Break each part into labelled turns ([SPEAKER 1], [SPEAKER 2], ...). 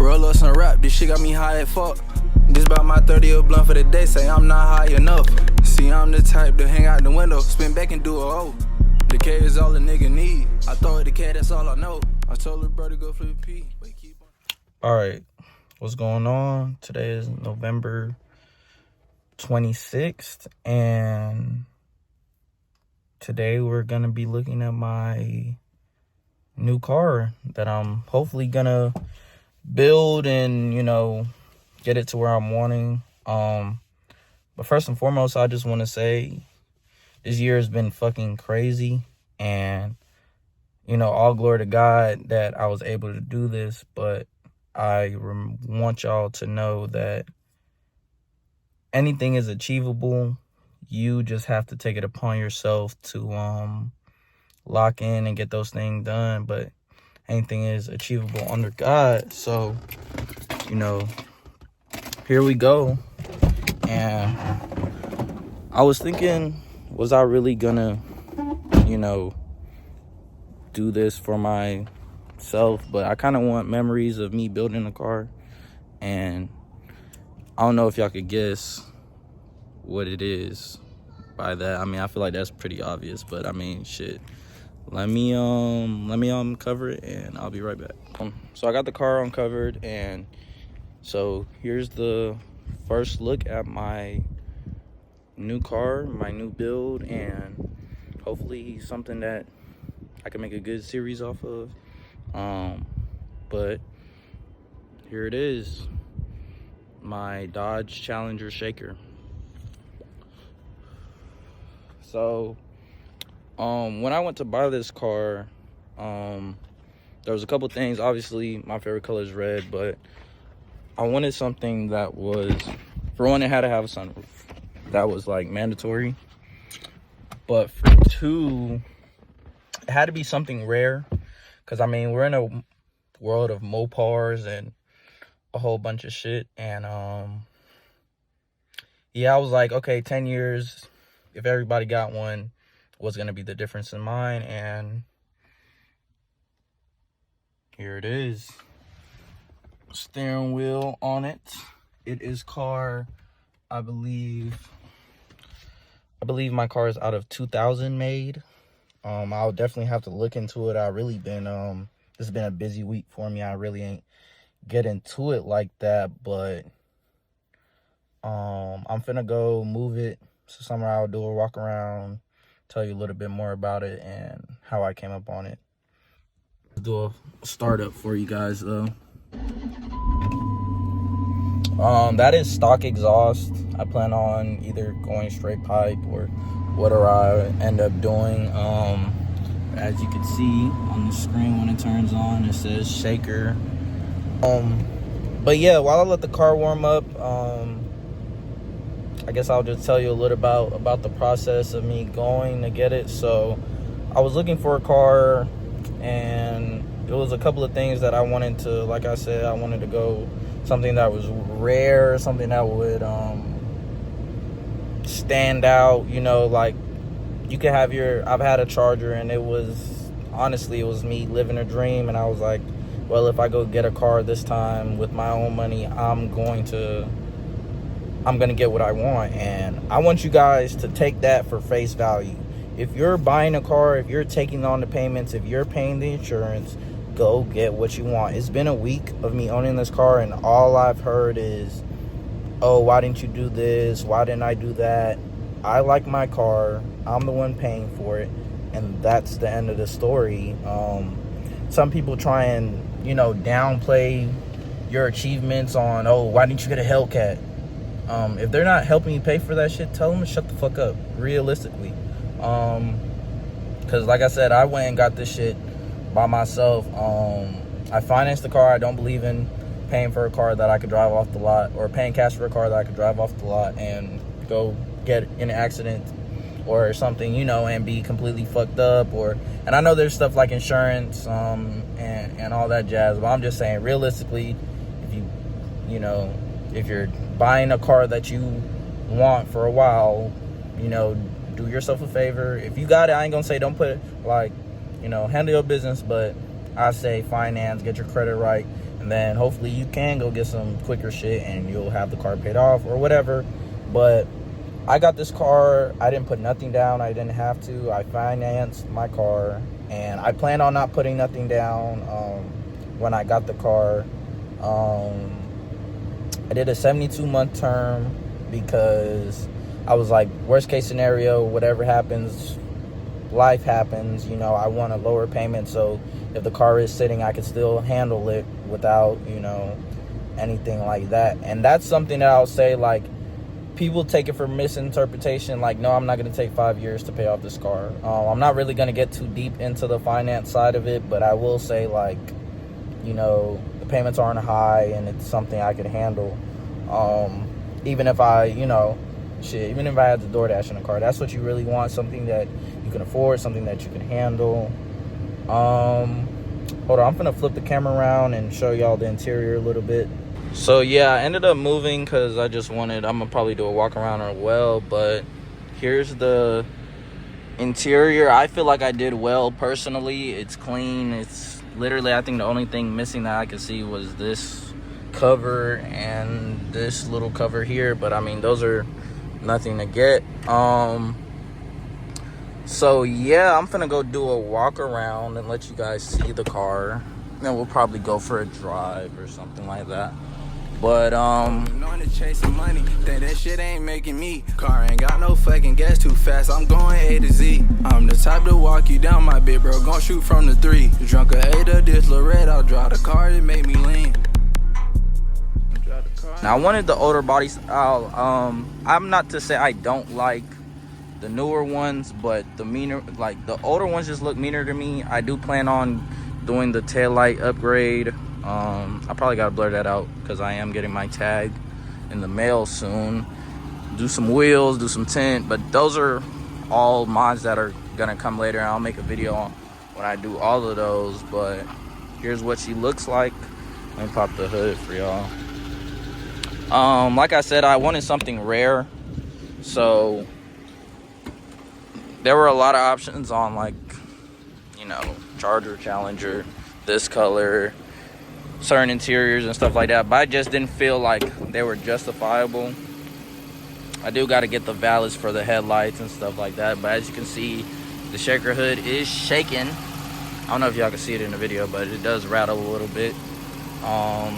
[SPEAKER 1] Roll up some rap, this shit got me high as fuck. This about my 30th blunt for the day, say I'm not high enough. See, I'm the type to hang out the window, spin back and do a O. The K is all a nigga need. I throw it the K, that's all I know. I told her brother go flip P.
[SPEAKER 2] Alright, what's going on? Today is November 26th, and today we're gonna be looking at my new car that I'm hopefully gonna build and, you know, get it to where I'm wanting. But first and foremost, I just want to say this year has been fucking crazy, and, you know, all glory to God that I was able to do this. But I want y'all to know that anything is achievable. You just have to take it upon yourself to lock in and get those things done. But anything is achievable under God. So, you know, here we go. And I was thinking, was I really gonna, you know, do this for myself? But I kind of want memories of me building a car. And I don't know if y'all could guess what it is by that. I mean, I feel like that's pretty obvious, but I mean, shit. Let me uncover it, and I'll be right back. So I got the car uncovered, and so here's the first look at my new car, my new build, and hopefully something that I can make a good series off of. But here it is, my Dodge Challenger shaker. So when I went to buy this car, there was a couple things. Obviously, my favorite color is red, but I wanted something that was, for one, it had to have a sunroof. That was like mandatory. But for two, it had to be something rare, because I mean, we're in a world of Mopars and a whole bunch of shit. And yeah, I was like, okay, 10 years, if everybody got one, what's gonna be the difference in mine? And here it is. Steering wheel on it. It is car, I believe my car is out of 2000 made. I'll definitely have to look into it. I really been this has been a busy week for me. I really ain't get into it like that, but I'm finna go move it to somewhere. I'll do a walk around, tell you a little bit more about it and how I came up on it. I'll do a startup for you guys though. That is stock exhaust. I plan on either going straight pipe or whatever I end up doing. As you can see on the screen when it turns on, it says shaker. But yeah, while I let the car warm up, I guess I'll just tell you a little about the process of me going to get it. So I was looking for a car, and it was a couple of things that I wanted to, like I said, I wanted to go something that was rare, something that would stand out, you know, like you could have I've had a Charger, and it was, honestly, it was me living a dream. And I was like, well, if I go get a car this time with my own money, I'm gonna get what I want. And I want you guys to take that for face value. If you're buying a car, if you're taking on the payments, if you're paying the insurance, go get what you want. It's been a week of me owning this car, and all I've heard is, oh, why didn't you do this? Why didn't I do that? I like my car. I'm the one paying for it, and that's the end of the story. Some people try and, you know, downplay your achievements on, oh, why didn't you get a Hellcat? If they're not helping you pay for that shit, tell them to shut the fuck up, realistically. Because like I said, I went and got this shit by myself. I financed the car. I don't believe in paying for a car that I could drive off the lot, or paying cash for a car that I could drive off the lot and go get in an accident or something, you know, and be completely fucked up. And I know there's stuff like insurance and all that jazz, but I'm just saying, realistically, if you're buying a car that you want for a while, you know, do yourself a favor. If you got it, I ain't gonna say don't put it, like, you know, handle your business, but I say finance, get your credit right, and then hopefully you can go get some quicker shit and you'll have the car paid off or whatever. But I got this car, I didn't put nothing down. I didn't have to. I financed my car, and I plan on not putting nothing down when I got the car. I did a 72-month term because I was like, worst case scenario, whatever happens, life happens, you know, I want a lower payment, so if the car is sitting, I can still handle it without, you know, anything like that. And that's something that I'll say, like, people take it for misinterpretation, like, no, I'm not going to take 5 years to pay off this car. I'm not really going to get too deep into the finance side of it, but I will say, like, you know, the payments aren't high and it's something I could handle. Even if I, you know, shit, even if I had the DoorDash in the car, that's what you really want, something that you can afford, something that you can handle. Hold on, I'm gonna flip the camera around and show y'all the interior a little bit. So yeah, I ended up moving because I just wanted, I'm gonna probably do a walk around as well, but here's the interior. I feel like I did well personally. It's clean. It's literally, I think the only thing missing that I could see was this cover and this little cover here, but I mean, those are nothing to get. So yeah, I'm finna go do a walk around and let you guys see the car, and we'll probably go for a drive or something like that. But
[SPEAKER 1] knowing to chasing money, think that shit ain't making me. Car ain't got no fucking gas, too fast, I'm going A to Z. I'm the type to walk you down, my bit, bro, gon' shoot from the 3. Drunk a 8 of this Lorette, I'll drive the car, it make me lean.
[SPEAKER 2] Now, I wanted the older body style. I'm not to say I don't like the newer ones, but the meaner, like the older ones just look meaner to me. I do plan on doing the taillight upgrade. I probably gotta blur that out because I am getting my tag in the mail soon. Do some wheels, do some tint, but those are all mods that are gonna come later. I'll make a video on when I do all of those, but here's what she looks like. Let me pop the hood for y'all. Like I said, I wanted something rare, so there were a lot of options on, like, you know, Charger, Challenger, this color, certain interiors and stuff like that, but I just didn't feel like they were justifiable. I do got to get the valves for the headlights and stuff like that, but as you can see, the shaker hood is shaking. I don't know if y'all can see it in the video, but it does rattle a little bit.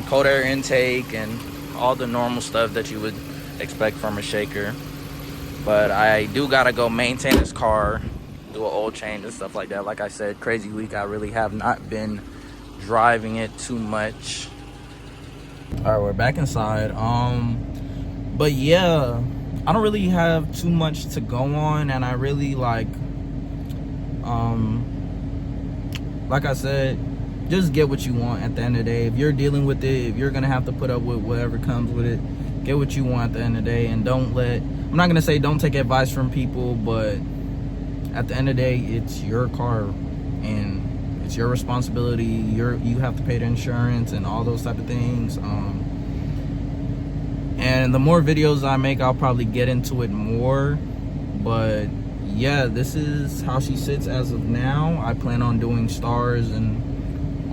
[SPEAKER 2] Cold air intake and all the normal stuff that you would expect from a shaker. But I do gotta go maintain this car, do an oil change and stuff like that. Like I said, crazy week. I really have not been driving it too much. All right, we're back inside. But yeah, I don't really have too much to go on, and I really like I said, just get what you want at the end of the day. If you're dealing with it, if you're gonna have to put up with whatever comes with it, get what you want at the end of the day, and don't let, I'm not gonna say don't take advice from people, but at the end of the day, it's your car and it's your responsibility. You have to pay the insurance and all those type of things. And the more videos I make, I'll probably get into it more. But yeah, this is how she sits as of now. I plan on doing stars and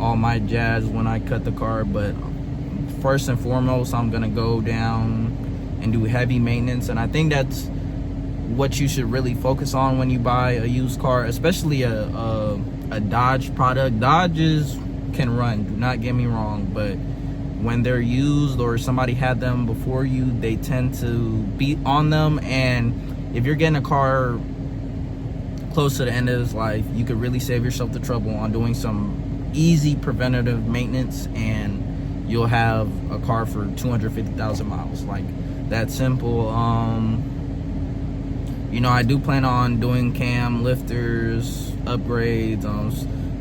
[SPEAKER 2] all my jazz when I cut the car, but first and foremost, I'm gonna go down and do heavy maintenance. And I think that's what you should really focus on when you buy a used car, especially a Dodge product. Dodges can run, do not get me wrong, but when they're used or somebody had them before you, they tend to beat on them. And if you're getting a car close to the end of its life, you could really save yourself the trouble on doing some easy preventative maintenance, and you'll have a car for 250,000 miles. Like, that simple. You know, I do plan on doing cam lifters, upgrades,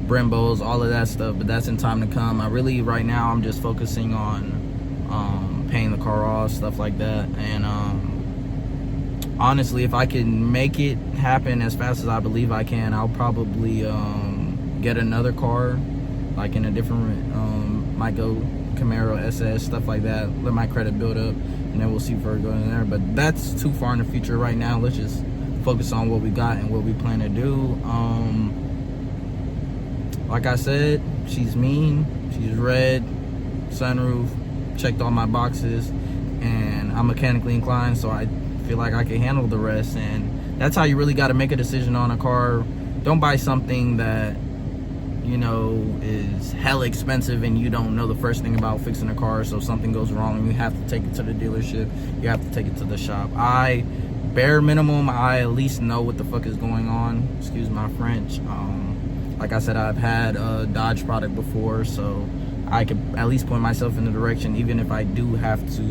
[SPEAKER 2] Brembos, all of that stuff, but that's in time to come. Right now, I'm just focusing on paying the car off, stuff like that. And honestly, if I can make it happen as fast as I believe I can, I'll probably get another car, like in a different, might go Camaro, SS, stuff like that, let my credit build up, and then we'll see if we're going there. But that's too far in the future right now. Let's just focus on what we got and what we plan to do. Like I said, she's mean, she's red, sunroof, checked all my boxes, and I'm mechanically inclined, so I feel like I can handle the rest. And that's how you really got to make a decision on a car. Don't buy something that, you know, is hella expensive and you don't know the first thing about fixing a car. So if something goes wrong, you have to take it to the dealership, you have to take it to the shop. Bare minimum, I at least know what the fuck is going on. Excuse my French. Like I said, I've had a Dodge product before, so I could at least point myself in the direction, even if I do have to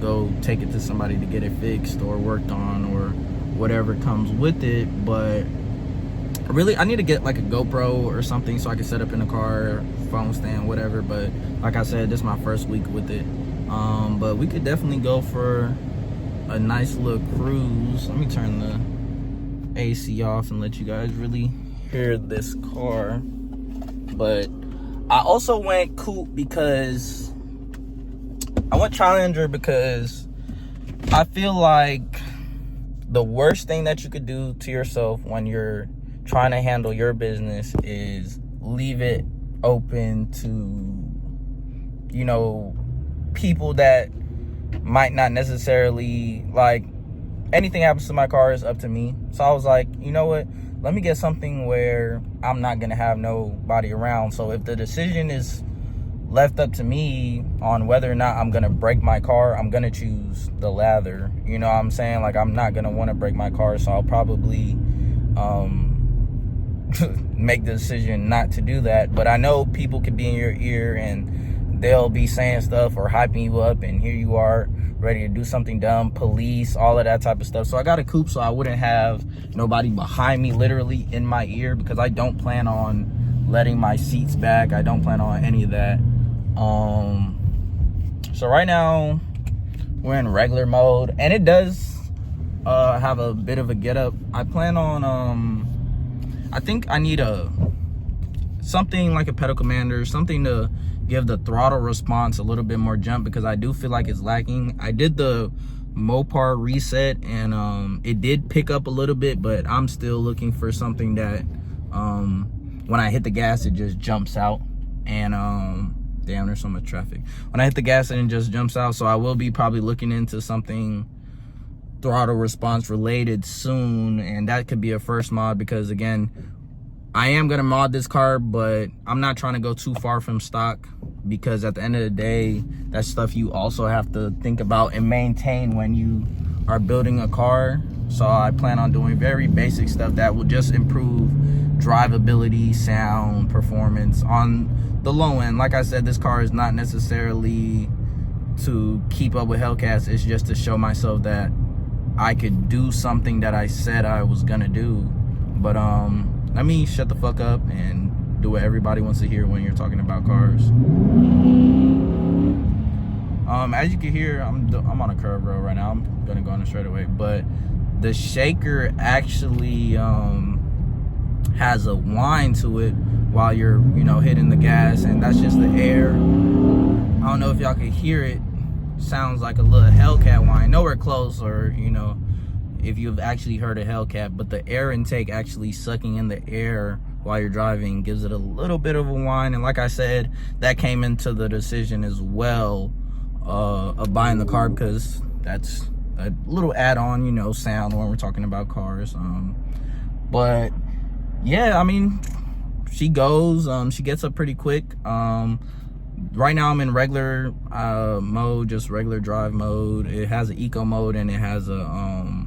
[SPEAKER 2] go take it to somebody to get it fixed or worked on or whatever comes with it. But really, I need to get like a GoPro or something so I can set up in the car, phone stand, whatever. But like I said, this is my first week with it. But we could definitely go for a nice little cruise. Let me turn the AC off and let you guys really hear this car. But I also went coupe because I went Challenger because I feel like the worst thing that you could do to yourself when you're trying to handle your business is leave it open to, you know, people that might not necessarily, like, anything happens to my car is up to me. So I was like, you know what, let me get something where I'm not gonna have nobody around. So if the decision is left up to me on whether or not I'm gonna break my car, I'm gonna choose the latter. You know what I'm saying? Like, I'm not gonna want to break my car, so I'll probably make the decision not to do that. But I know people could be in your ear and they'll be saying stuff or hyping you up, and here you are ready to do something dumb, police, all of that type of stuff. So I got a coupe so I wouldn't have nobody behind me literally in my ear, because I don't plan on letting my seats back. I don't plan on any of that. So right now we're in regular mode, and it does have a bit of a get up. I plan on I think I need something like a pedal commander, something to give the throttle response a little bit more jump, because I do feel like it's lacking. I did the Mopar reset and it did pick up a little bit, but I'm still looking for something that when I hit the gas it just jumps out. And damn, there's so much traffic. When I hit the gas and it just jumps out. So I will be probably looking into something throttle response related soon, and that could be a first mod, because again, I am gonna mod this car, but I'm not trying to go too far from stock, because at the end of the day, that's stuff you also have to think about and maintain when you are building a car. So I plan on doing very basic stuff that will just improve drivability, sound, performance on the low end. Like I said, this car is not necessarily to keep up with Hellcats, it's just to show myself that I could do something that I said I was gonna do. But let me shut the fuck up and do what everybody wants to hear when you're talking about cars. As you can hear, I'm on a curve road right now. I'm gonna go on a straightaway, but the shaker actually has a whine to it while you're, you know, hitting the gas, and that's just the air. I don't know if y'all can hear it. Sounds like a little Hellcat whine. Nowhere close, or, you know, if you've actually heard a Hellcat, but the air intake actually sucking in the air while you're driving gives it a little bit of a whine. And like I said, that came into the decision as well of buying the car, because that's a little add-on, you know, sound when we're talking about cars. But yeah, I mean, she goes, she gets up pretty quick. Right now I'm in regular mode, just regular drive mode. It has an eco mode, and it has a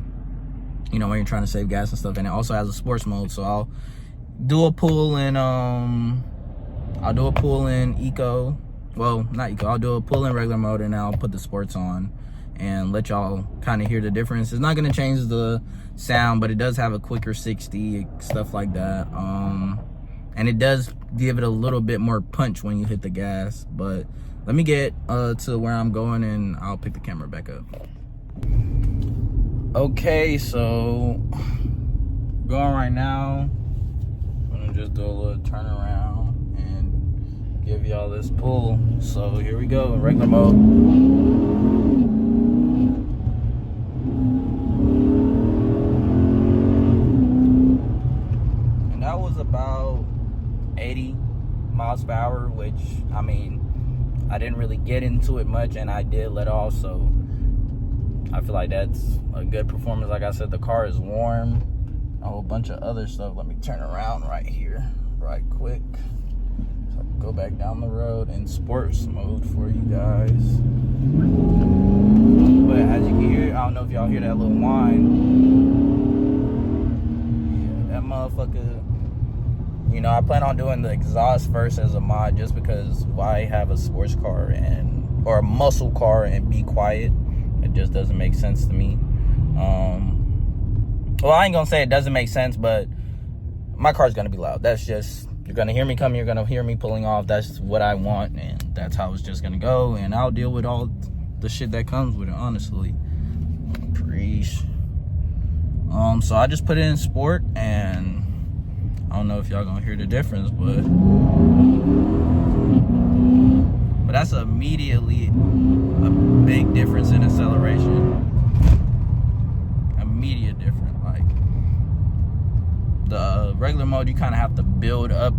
[SPEAKER 2] you know, when you're trying to save gas and stuff, and it also has a sports mode. So I'll do a pull in eco. Well, not eco, I'll do a pull in regular mode, and I'll put the sports on and let y'all kind of hear the difference. It's not going to change the sound, but it does have a quicker 60, stuff like that. And it does give it a little bit more punch when you hit the gas. But let me get to where I'm going, and I'll pick the camera back up. Okay, so going right now. I'm gonna just do a little turnaround and give y'all this pull. So here we go, regular mode. And that was about 80 miles per hour, which, I mean, I didn't really get into it much, and I did let off, so I feel like that's a good performance. Like I said, the car is warm, a whole bunch of other stuff. Let me turn around right here right quick so I can go back down the road in sports mode for you guys. But as you can hear, I don't know if y'all hear that little whine. Yeah, that motherfucker. You know, I plan on doing the exhaust first as a mod, just because why have a sports car or a muscle car and be quiet? It just doesn't make sense to me. Well, I ain't gonna say it doesn't make sense, but my car's gonna be loud. That's just, you're gonna hear me coming, you're gonna hear me pulling off. That's what I want, and that's how it's just gonna go. And I'll deal with all the shit that comes with it, honestly. Preach. So I just put it in sport, and I don't know if y'all gonna hear the difference, but that's immediately a big difference in acceleration. Immediate difference. Like the regular mode, you kind of have to build up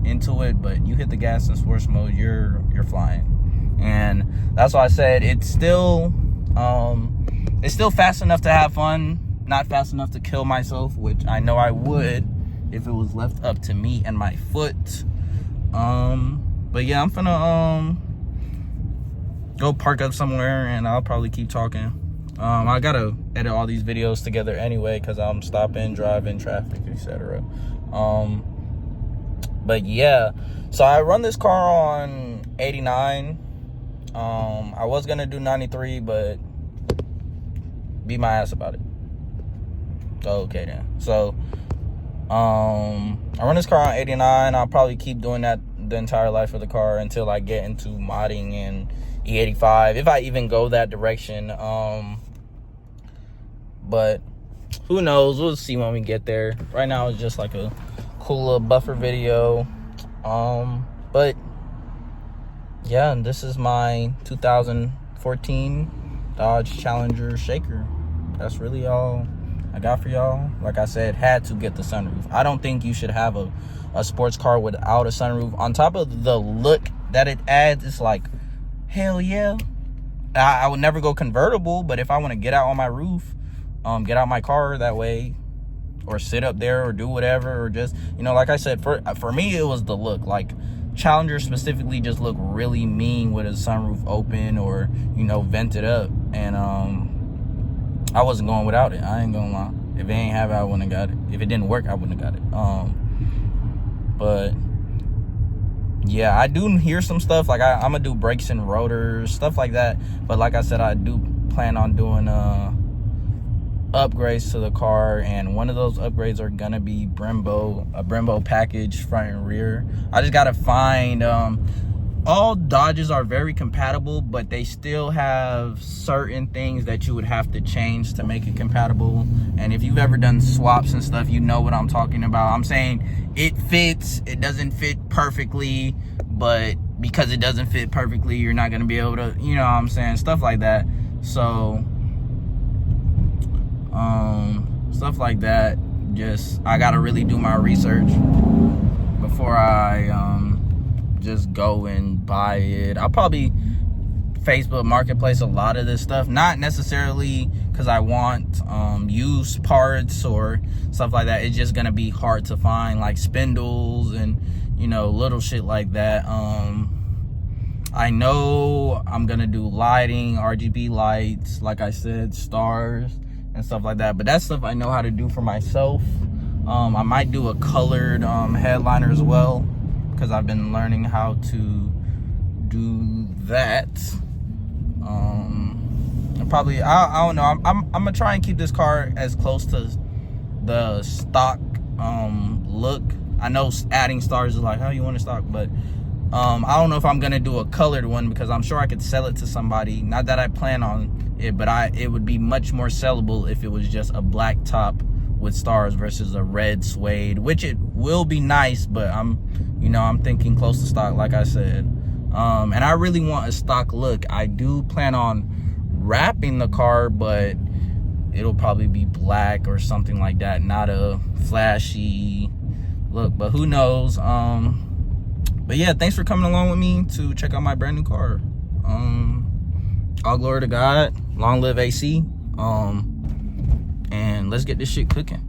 [SPEAKER 2] into it, but you hit the gas in sports mode, you're flying. And that's why I said it's still fast enough to have fun, not fast enough to kill myself, which I know I would if it was left up to me and my foot. But yeah, I'm finna go park up somewhere, and I'll probably keep talking. I gotta edit all these videos together anyway, because I'm stopping, driving, traffic, etc. But yeah, so I run this car on 89. I was gonna do 93, but beat my ass about it. Okay then. So I run this car on 89. I'll probably keep doing that the entire life of the car until I get into modding and E85, if I even go that direction. But who knows, we'll see when we get there. Right now it's just like a cool little buffer video. But yeah, this is my 2014 Dodge Challenger Shaker. That's really all I got for y'all. Like I said, had to get the sunroof. I don't think you should have a sports car without a sunroof. On top of the look that it adds, it's like, hell yeah. I would never go convertible, but if I want to get out on my roof, get out my car that way, or sit up there, or do whatever, or just, you know, like I said, for me, it was the look. Like, Challenger specifically just look really mean with a sunroof open, or, you know, vented up. And I wasn't going without it. I ain't gonna lie. If it ain't have it, I wouldn't have got it. If it didn't work, I wouldn't have got it. But yeah, I do hear some stuff. Like, I'm gonna do brakes and rotors, stuff like that. But like I said, I do plan on doing upgrades to the car, and one of those upgrades are gonna be a Brembo package, front and rear. I just gotta find all Dodges are very compatible, but they still have certain things that you would have to change to make it compatible. And if you've ever done swaps and stuff, you know what I'm talking about. I'm saying it fits, it doesn't fit perfectly, but because it doesn't fit perfectly, you're not gonna be able to, you know what I'm saying, stuff like that. So stuff like that, just, I gotta really do my research before I just go and buy it. I'll probably Facebook Marketplace a lot of this stuff, not necessarily because I want used parts or stuff like that. It's just gonna be hard to find, like spindles and, you know, little shit like that. I know I'm gonna do lighting, RGB lights, like I said, stars and stuff like that, but that stuff I know how to do for myself. I might do a colored headliner as well, because I've been learning how to do that. Probably, I don't know, I'm gonna try and keep this car as close to the stock look. I know adding stars is like, how you want to stock, but I don't know if I'm gonna do a colored one, because I'm sure I could sell it to somebody. Not that I plan on it, but it would be much more sellable if it was just a black top with stars versus a red suede, which it will be nice, but I'm thinking close to stock, like I said. And I really want a stock look. I do plan on wrapping the car, but it'll probably be black or something like that, not a flashy look, but who knows. But yeah, thanks for coming along with me to check out my brand new car. All glory to God. Long live AC. And let's get this shit cooking.